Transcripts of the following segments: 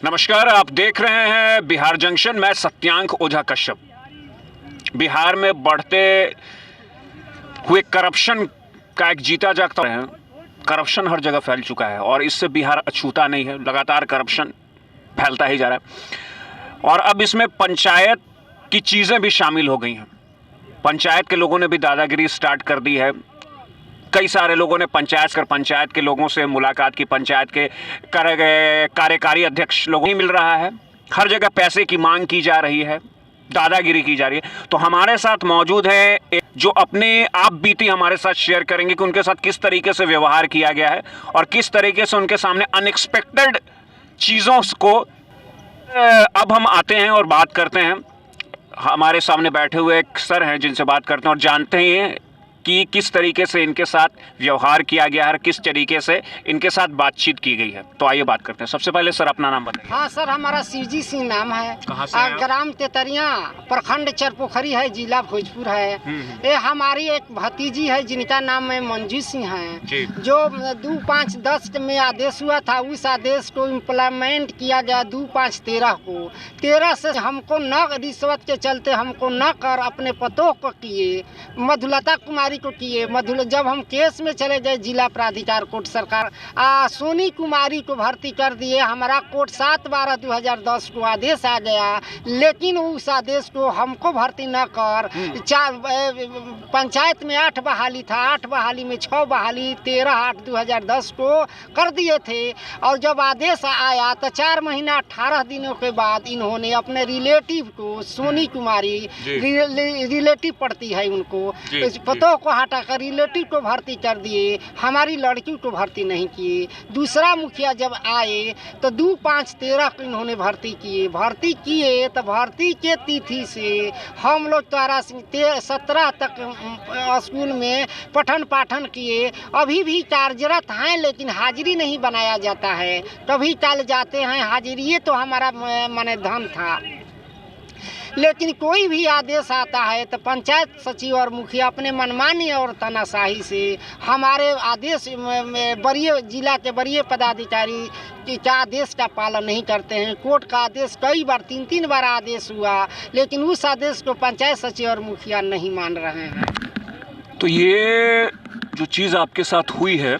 नमस्कार, आप देख रहे हैं बिहार जंक्शन। मैं सत्यांक ओझा कश्यप। बिहार में बढ़ते हुए करप्शन का एक जीता जागता है। करप्शन हर जगह फैल चुका है और इससे बिहार अछूता नहीं है। लगातार करप्शन फैलता ही जा रहा है और अब इसमें पंचायत की चीज़ें भी शामिल हो गई हैं। पंचायत के लोगों ने भी दादागिरी स्टार्ट कर दी है। कई सारे लोगों ने पंचायत के लोगों से मुलाकात की। पंचायत के कार्यकारी अध्यक्ष लोगों ही मिल रहा है। हर जगह पैसे की मांग की जा रही है, दादागिरी की जा रही है। तो हमारे साथ मौजूद है जो अपने आप बीती हमारे साथ शेयर करेंगे कि उनके साथ किस तरीके से व्यवहार किया गया है और किस तरीके से उनके सामने अनएक्सपेक्टेड चीज़ों को अब हम आते हैं और बात करते हैं। हमारे सामने बैठे हुए एक सर हैं जिनसे बात करते हैं और जानते हैं कि किस तरीके से इनके साथ व्यवहार किया गया है, किस तरीके से इनके साथ बातचीत की गई है। तो आइए बात करते हैं। सबसे पहले सर अपना नाम बताइए। हाँ सर, हमारा शिवजी सिंह नाम है। कहाँ से हैं आप? ग्राम तेतरिया, प्रखंड चरपोखरी है, जिला भोजपुर है। ये हमारी एक भतीजी है जिनका नाम है मंजू सिंह है, जो 2/5/10 में आदेश हुआ था। उस आदेश को इम्प्लीमेंट किया गया 2/5/13 को। 13 से हमको न रिश्वत के चलते हमको न कर अपने पतों को किए, मधुलता कुमारी को किए। जब हम केस में चले गए जिला प्राधिकार कोर्ट, सरकार सोनी कुमारी को भर्ती कर दिए। हमारा कोर्ट 7/12/2010 को आदेश आ गया, लेकिन उस आदेश को हमको भर्ती न कर पंचायत में 8 बहाली था, 8 बहाली में 6 बहाली 13/8/2010 को कर दिए थे। और जब आदेश आया तो 4 महीना 18 दिनों के बाद इन्होंने अपने रिलेटिव को, सोनी कुमारी रिलेटिव पड़ती है उनको, पतों को हटाकर रिलेटिव को भर्ती कर दिए। हमारी लड़की को भर्ती नहीं किए। दूसरा मुखिया जब आए तो 2/5/13 को इन्होंने भर्ती किए। तो भर्ती के तिथि से हम लोग 17 तक स्कूल में पठन पाठन किए। अभी भी कार्यरत हैं, लेकिन हाजिरी नहीं बनाया जाता है। कभी कल जाते हैं, हाजिरी तो हमारा माने धन था। लेकिन कोई भी आदेश आता है तो पंचायत सचिव और मुखिया अपने मनमानी और तानाशाही से हमारे आदेश में बड़े जिला के बड़े पदाधिकारी का आदेश का पालन नहीं करते हैं। कोर्ट का आदेश कई बार 3 बार आदेश हुआ, लेकिन उस आदेश को पंचायत सचिव और मुखिया नहीं मान रहे हैं। तो ये जो चीज़ आपके साथ हुई है,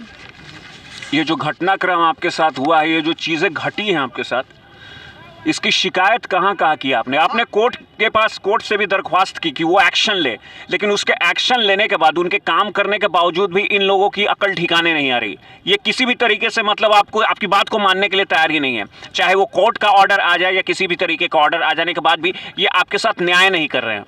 ये जो घटनाक्रम आपके साथ हुआ है, ये जो चीज़ें घटी हैं आपके साथ, इसकी शिकायत कहाँ की आपने कोर्ट के पास, कोर्ट से भी दरख्वास्त की कि वो एक्शन ले, लेकिन उसके एक्शन लेने के बाद, उनके काम करने के बावजूद भी इन लोगों की अकल ठिकाने नहीं आ रही। ये किसी भी तरीके से मतलब आपकी बात को मानने के लिए तैयार ही नहीं है। चाहे वो कोर्ट का ऑर्डर आ जाए या किसी भी तरीके का ऑर्डर आ जाने के बाद भी ये आपके साथ न्याय नहीं कर रहे हैं।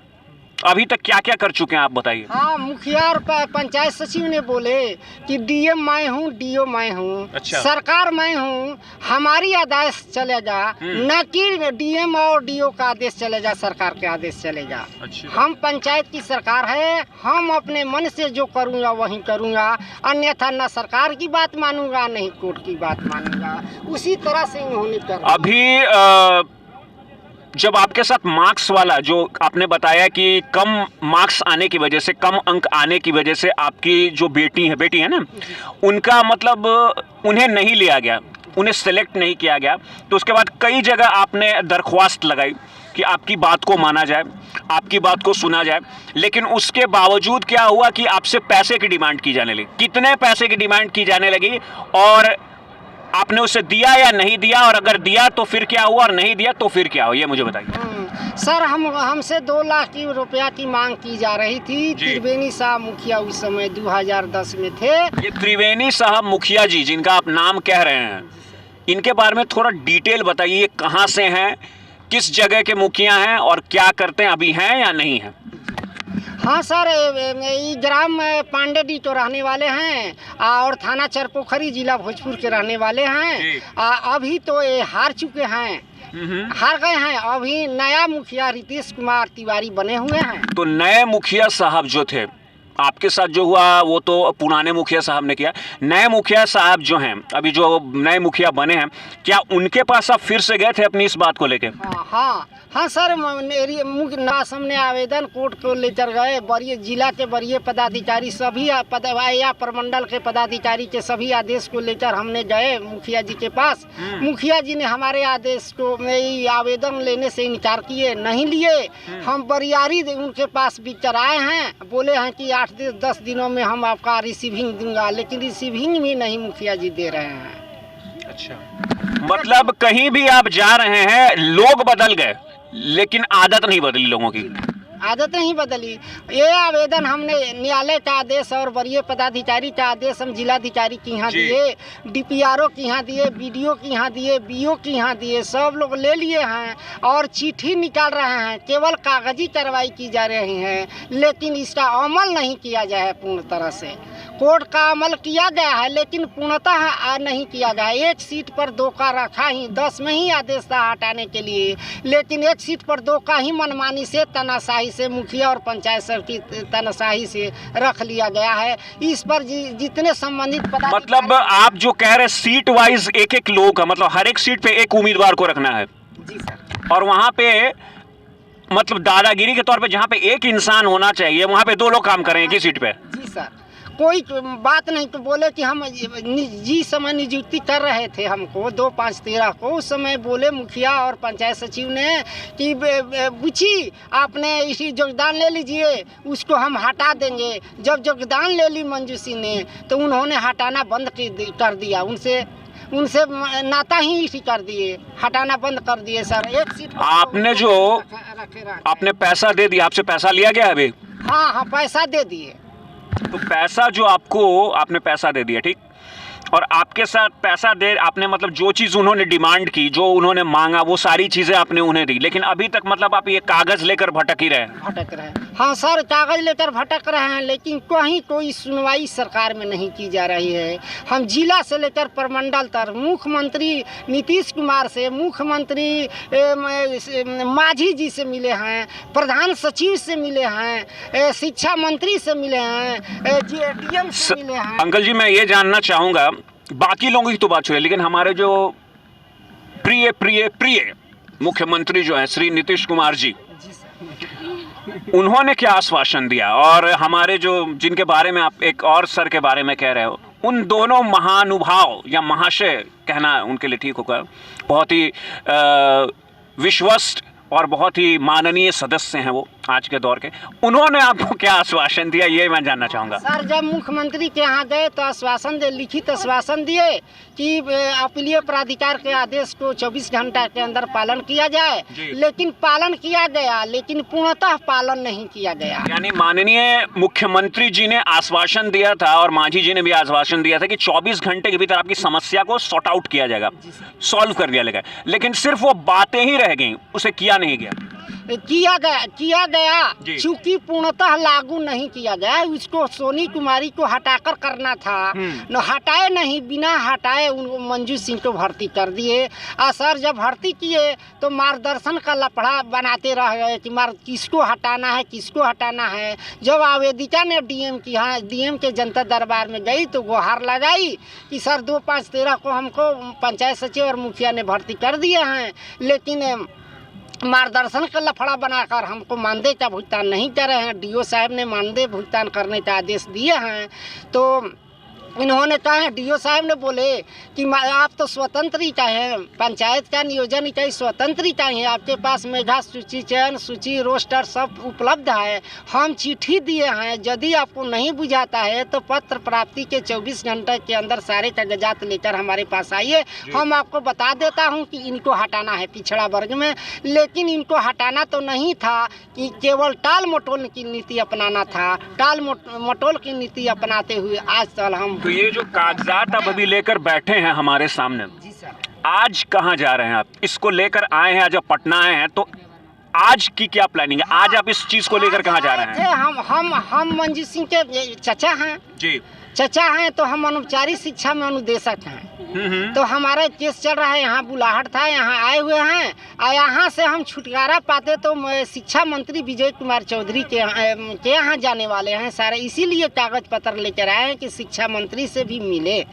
अभी तक क्या क्या कर चुके हैं आप बताइए। हाँ, मुखिया और पंचायत सचिव ने बोले कि डीएम मैं हूँ, डीओ मैं हूँ। अच्छा। सरकार मैं हूँ, हमारी आदेश चलेगा, न कि डीएम और डीओ का आदेश चलेगा, सरकार के आदेश चलेगा। अच्छा। हम पंचायत की सरकार है, हम अपने मन से जो करूँगा वही करूँगा, अन्यथा न सरकार की बात मानूंगा नहीं कोर्ट की बात मानूंगा। उसी तरह से इन्होंने कर अभी जब आपके साथ मार्क्स वाला जो आपने बताया कि कम मार्क्स आने की वजह से, कम अंक आने की वजह से आपकी जो बेटी है ना, उनका मतलब उन्हें नहीं लिया गया, उन्हें सेलेक्ट नहीं किया गया, तो उसके बाद कई जगह आपने दरख्वास्त लगाई कि आपकी बात को माना जाए, आपकी बात को सुना जाए, लेकिन उसके बावजूद क्या हुआ कि आपसे पैसे की डिमांड की जाने लगी। कितने पैसे की डिमांड की जाने लगी और आपने उसे दिया या नहीं दिया, और अगर दिया तो फिर क्या हुआ और नहीं दिया तो फिर क्या हुआ, ये मुझे बताइए। सर, हमसे 2 लाख रुपया की मांग की जा रही थी। त्रिवेणी साहब मुखिया उस समय 2010 में थे। ये त्रिवेणी साहब मुखिया जी जिनका आप नाम कह रहे हैं, इनके बारे में थोड़ा डिटेल बताइए। कहाँ से हैं, किस जगह के मुखिया हैं और क्या करते हैं, अभी हैं या नहीं हैं? हाँ सर, ये ग्राम पांडेडी तो रहने वाले हैं और थाना चरपोखरी जिला भोजपुर के रहने वाले हैं। अभी तो ये हार चुके हैं, हार गए हैं। अभी नया मुखिया रितेश कुमार तिवारी बने हुए हैं। तो नए मुखिया साहब जो थे आपके साथ जो हुआ वो तो पुराने मुखिया साहब ने किया, नए मुखिया साहब जो हैं, अभी जो नए मुखिया बने हैं, क्या उनके पास आप फिर से गए थे अपनी इस बात को लेके? हाँ सर, मुख्य सामने आवेदन कोर्ट को लेकर गए। बड़े जिला के बड़े पदाधिकारी सभी या प्रमंडल के पदाधिकारी के सभी आदेश को लेकर हमने गए मुखिया जी के पास। मुखिया जी ने हमारे आदेश को में आवेदन लेने से इनकार किए, नहीं लिए। हम बरियारी उनके पास बिकर आए हैं, बोले हैं कि 8 से 10 दिनों में हम आपका रिसीविंग दूंगा, लेकिन रिसीविंग भी नहीं मुखिया जी दे रहे हैं। अच्छा, मतलब कहीं भी आप जा रहे हैं, लोग बदल गए लेकिन आदत नहीं बदली लोगों की। आदत नहीं बदली। ये आवेदन हमने न्यायालय का आदेश और वरीय पदाधिकारी का आदेश हम जिलाधिकारी के यहाँ दिए, डीपीआरओ के यहाँ दिए, बीडीओ के यहाँ दिए, बीओ के यहाँ दिए, सब लोग ले लिए हैं और चिट्ठी निकाल रहे हैं। केवल कागजी कार्रवाई की जा रही है, लेकिन इसका अमल नहीं किया गया है पूर्ण तरह से। कोर्ट का अमल किया गया है लेकिन पूर्णतः नहीं किया गया है। एक सीट पर 2 का रखा ही, 10 में ही आदेश था हटाने के लिए, लेकिन एक सीट पर 2 का ही मनमानी से, तानाशाही से, मुखिया और पंचायत सर की तानाशाही से रख लिया गया है। इस पर जितने संबंधित मतलब आप जो कह रहे सीट वाइज एक लोग का, मतलब हर एक सीट पे एक उम्मीदवार को रखना है। जी सर। और वहाँ पे मतलब दादागिरी के तौर पे जहाँ पे एक इंसान होना चाहिए, वहाँ पे 2 लोग काम करें एक ही सीट पे। जी सर, कोई बात नहीं। तो बोले कि हम जी समय नियुक्ति कर रहे थे हमको 2/5/13 को, उस समय बोले मुखिया और पंचायत सचिव ने कि बुची आपने इसी योगदान ले लीजिए, उसको हम हटा देंगे। जब योगदान ले ली मंजूसी ने तो उन्होंने हटाना बंद कर दिया, उनसे नाता ही इसी कर दिए, हटाना बंद कर दिए सर। एक सीट आपने जो आपने पैसा दे दिया, आपसे पैसा लिया गया अभी? हाँ, पैसा दे दिए। तो पैसा जो आपने पैसा दे दिया, ठीक, और आपके साथ पैसा दे आपने, मतलब जो चीज़ उन्होंने डिमांड की, जो उन्होंने मांगा, वो सारी चीज़ें आपने उन्हें दी, लेकिन अभी तक मतलब आप ये कागज़ लेकर भटक ही रहे हैं। हाँ सर, कागज़ लेकर भटक रहे हैं, लेकिन कहीं कोई सुनवाई सरकार में नहीं की जा रही है। हम जिला से लेकर प्रमंडल तक मुख्यमंत्री नीतीश कुमार से, मुख्यमंत्री मांझी जी से मिले हैं, प्रधान सचिव से मिले हैं, शिक्षा मंत्री से मिले हैं, डीएम से मिले हैं। अंकल जी, मैं ये जानना चाहूँगा, बाकी लोगों की तो बात छोड़िए, लेकिन हमारे जो प्रिय प्रिय प्रिय मुख्यमंत्री जो हैं श्री नीतीश कुमार जी, उन्होंने क्या आश्वासन दिया, और हमारे जो जिनके बारे में आप एक और सर के बारे में कह रहे हो, उन दोनों महानुभाव या महाशय कहना उनके लिए ठीक होगा, बहुत ही विश्वस्त और बहुत ही माननीय सदस्य हैं वो आज के दौर के, उन्होंने आपको क्या आश्वासन दिया, ये मैं जानना चाहूँगा। सर, जब मुख्यमंत्री के यहाँ गए तो आश्वासन दे, लिखित आश्वासन दिए कि अपीलीय प्राधिकार के आदेश को 24 घंटा के अंदर पालन किया जाए, लेकिन पालन किया गया, लेकिन पूर्णतः पालन नहीं किया गया। यानी माननीय मुख्यमंत्री जी ने आश्वासन दिया था और मांझी जी ने भी आश्वासन दिया था कि 24 घंटे के भीतर आपकी समस्या को सॉर्ट आउट किया जाएगा, सॉल्व कर दिया जाएगा, लेकिन सिर्फ वो बातें ही रह गई, उसे किया नहीं गया। किया गया चूंकि पूर्णतः लागू नहीं किया गया। उसको सोनी कुमारी को हटाकर करना था, न हटाए नहीं, बिना हटाए उनको मंजू सिंह को भर्ती कर दिए। सर जब भर्ती किए तो मार्गदर्शन का लफड़ा बनाते रह गए कि किसको हटाना है, किसको हटाना है। जब आवेदिका ने डीएम के जनता दरबार में गई तो गुहार लगाई कि सर 2/5/13 को हमको पंचायत सचिव और मुखिया ने भर्ती कर दिए हैं, लेकिन मार्गदर्शन का लफड़ा बनाकर हमको मानदेय का भुगतान नहीं कर रहे हैं। डीओ साहब ने मानदेय भुगतान करने का आदेश दिए हैं, तो इन्होंने कहा, डीओ साहब ने बोले कि आप तो स्वतंत्र ही का है, पंचायत का नियोजन इकाई स्वतंत्र ही का है, आपके पास मेधा सूची, चयन सूची, रोस्टर सब उपलब्ध है, हम चिट्ठी दिए हैं, यदि आपको नहीं बुझाता है तो पत्र प्राप्ति के 24 घंटे के अंदर सारे कागजात लेकर हमारे पास आइए, हम आपको बता देता हूं कि इनको हटाना है पिछड़ा वर्ग में। लेकिन इनको हटाना तो नहीं था, कि केवल टाल मटोल की नीति अपनाना था। टाल मटोल की नीति अपनाते हुए आज तक हम, तो ये जो कागजात आप अभी लेकर बैठे हैं हमारे सामने, आज कहाँ जा रहे हैं आप? इसको लेकर आए हैं, जब पटना आए हैं तो आज की क्या प्लानिंग है? आज आप इस चीज को लेकर कहाँ जा रहे हैं? हम मंजू सिंह के चचा हैं जी, चचा हैं, तो हम अनौपचारिक शिक्षा में अनुदेशक हैं। तो हमारा केस चल रहा है, यहाँ बुलाहट था, यहाँ आए हुए हैं और यहाँ से हम छुटकारा पाते तो शिक्षा मंत्री विजय कुमार चौधरी के यहाँ जाने वाले हैं सारे, इसीलिए कागज पत्र लेकर आए हैं कि शिक्षा मंत्री से भी मिले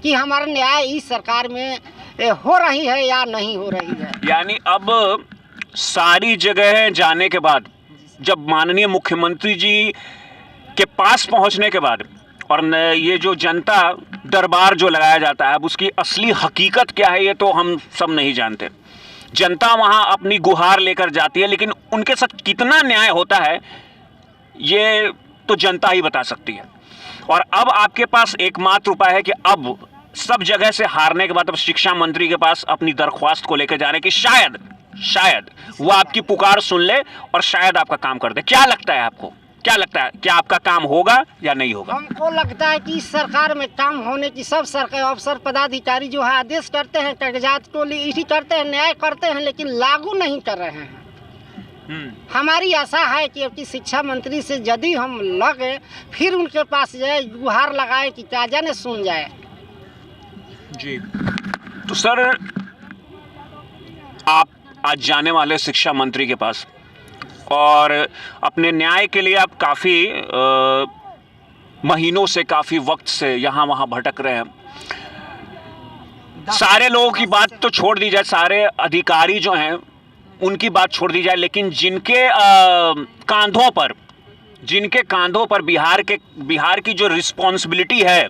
कि हमारा न्याय इस सरकार में हो रही है या नहीं हो रही है। यानी अब सारी जगह जाने के बाद, जब माननीय मुख्यमंत्री जी के पास पहुंचने के बाद, और ये जो जनता दरबार जो लगाया जाता है, अब उसकी असली हकीकत क्या है ये तो हम सब नहीं जानते। जनता वहां अपनी गुहार लेकर जाती है, लेकिन उनके साथ कितना न्याय होता है ये तो जनता ही बता सकती है। और अब आपके पास एकमात्र उपाय है कि अब सब जगह से हारने के बाद अब शिक्षा मंत्री के पास अपनी दरख्वास्त को लेकर जा रहे हैं कि शायद वो आपकी पुकार सुन ले और शायद आपका काम कर दे। क्या लगता है आपको, क्या लगता है, क्या आपका काम होगा या नहीं होगा? हमको लगता है कि इस सरकार में काम होने की सब सरकार अफसर पदाधिकारी जो है आदेश करते हैं, कागजात को इसी करते हैं, न्याय करते हैं, लेकिन लागू नहीं कर रहे हैं। हमारी आशा है कि अब की शिक्षा मंत्री से यदि हम लगे फिर उनके पास जाए, गुहार लगाए कि क्या जाने सुन जाए। जी, तो सर आप आज जाने वाले शिक्षा मंत्री के पास और अपने न्याय के लिए आप काफ़ी महीनों से, काफ़ी वक्त से यहाँ वहाँ भटक रहे हैं। सारे लोगों की बात तो छोड़ दी जाए, सारे अधिकारी जो हैं उनकी बात छोड़ दी जाए, लेकिन जिनके कांधों पर बिहार की जो रिस्पॉन्सिबिलिटी है,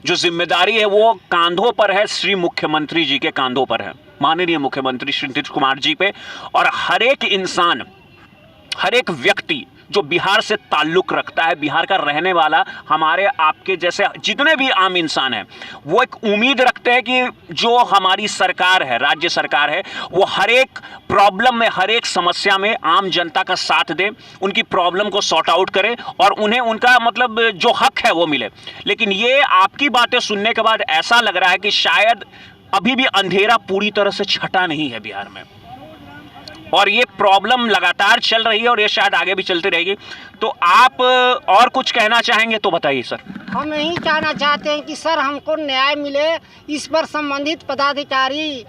जो जिम्मेदारी है, वो कांधों पर है, श्री मुख्यमंत्री जी के कांधों पर है, माननीय मुख्यमंत्री श्री नीतीश कुमार जी पे। और हर एक इंसान, हर एक व्यक्ति जो बिहार से ताल्लुक़ रखता है, बिहार का रहने वाला, हमारे आपके जैसे जितने भी आम इंसान हैं, वो एक उम्मीद रखते हैं कि जो हमारी सरकार है, राज्य सरकार है, वो हर एक प्रॉब्लम में, हर एक समस्या में आम जनता का साथ दे, उनकी प्रॉब्लम को सॉर्ट आउट करे और उन्हें उनका मतलब जो हक है वो मिले। लेकिन ये आपकी बातें सुनने के बाद ऐसा लग रहा है कि शायद अभी भी अंधेरा पूरी तरह से छटा नहीं है बिहार में, और ये प्रॉब्लम लगातार चल रही है और ये शायद आगे भी चलती रहेगी। तो आप और कुछ कहना चाहेंगे तो बताइए सर। हम यही कहना चाहते हैं कि सर हमको न्याय मिले, इस पर संबंधित पदाधिकारी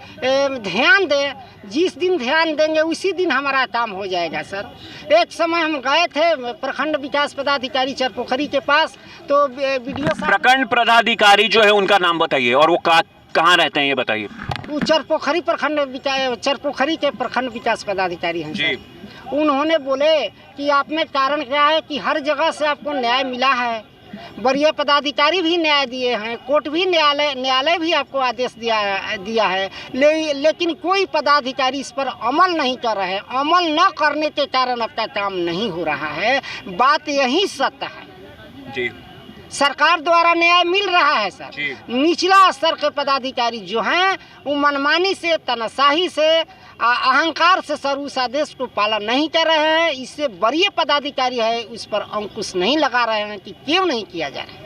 ध्यान दें। जिस दिन ध्यान देंगे उसी दिन हमारा काम हो जाएगा सर। एक समय हम गए थे प्रखंड विकास पदाधिकारी चरपोखरी के पास, तो वीडियो प्रखंड पदाधिकारी जो है उनका नाम बताइए और वो कहाँ रहते हैं ये बताइए। वो चरपोखरी के प्रखंड विकास पदाधिकारी हैं जी। उन्होंने बोले कि आप में कारण क्या है कि हर जगह से आपको न्याय मिला है, वरीय पदाधिकारी भी न्याय दिए हैं, कोर्ट भी न्यायालय भी आपको आदेश दिया है, लेकिन कोई पदाधिकारी इस पर अमल नहीं कर रहे हैं। अमल न करने के कारण आपका काम नहीं हो रहा है। बात यही सत्य है जी। सरकार द्वारा न्याय मिल रहा है सर, निचला स्तर के पदाधिकारी जो हैं वो मनमानी से, तनाशाही से, अहंकार से सर उस आदेश को पालन नहीं कर रहे हैं। इससे वरीय पदाधिकारी है उस पर अंकुश नहीं लगा रहे हैं कि क्यों नहीं किया जा रहा है।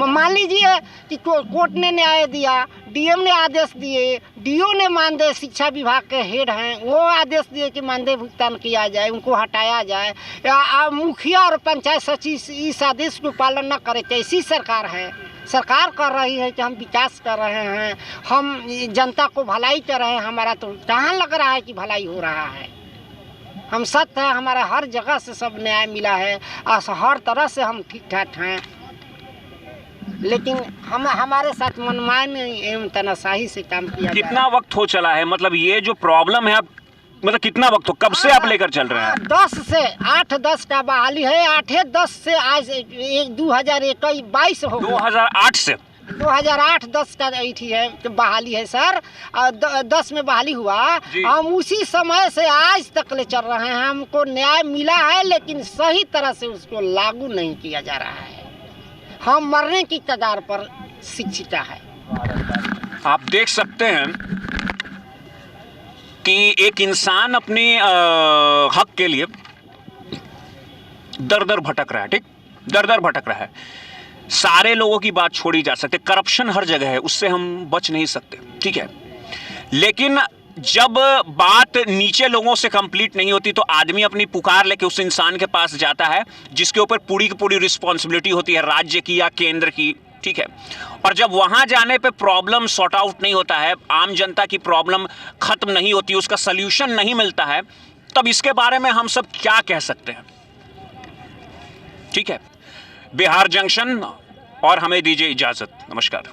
मान लीजिए कि कोर्ट ने न्याय दिया, डीएम ने आदेश दिए, डीओ ने मानदेय, शिक्षा विभाग के हेड हैं, वो आदेश दिए कि मानदेय भुगतान किया जाए, उनको हटाया जाए, या मुखिया और पंचायत सचिव इस आदेश को पालन न करे। कैसी सरकार है? सरकार कर रही है कि हम विकास कर रहे हैं, हम जनता को भलाई कर रहे हैं, हमारा तो कहाँ लग रहा है कि भलाई हो रहा है। हम सत्य है, हमारा हर जगह से सब न्याय मिला है, हर तरह से हम ठीक ठाक हैं, लेकिन हमारे साथ मनमानी एवं तनाशाही से काम किया। कितना वक्त हो चला है, मतलब ये जो प्रॉब्लम है आप मतलब कितना वक्त हो, कब से आप लेकर चल रहे हैं? 10 से 8-10 का बहाली है, 8-10 से आज 2022 हो, 2008 से 2008-10 का ऐठी है बहाली है सर। 10 में बहाली हुआ, हम उसी समय से आज तक ले चल रहे हैं। हमको न्याय मिला है लेकिन सही तरह से उसको लागू नहीं किया जा रहा है। हम मरने की कगार पर शिक्षिका है। आप देख सकते हैं कि एक इंसान अपने हक के लिए दर दर भटक रहा है, ठीक, दर दर भटक रहा है। सारे लोगों की बात छोड़ी जा सकती, करप्शन हर जगह है, उससे हम बच नहीं सकते, ठीक है। लेकिन जब बात नीचे लोगों से कंप्लीट नहीं होती तो आदमी अपनी पुकार लेके उस इंसान के पास जाता है जिसके ऊपर पूरी की पूरी रिस्पॉन्सिबिलिटी होती है राज्य की या केंद्र की, ठीक है। और जब वहां जाने पे प्रॉब्लम सॉर्ट आउट नहीं होता है, आम जनता की प्रॉब्लम खत्म नहीं होती, उसका सल्यूशन नहीं मिलता है, तब इसके बारे में हम सब क्या कह सकते हैं? ठीक है, बिहार जंक्शन, और हमें दीजिए इजाजत। नमस्कार।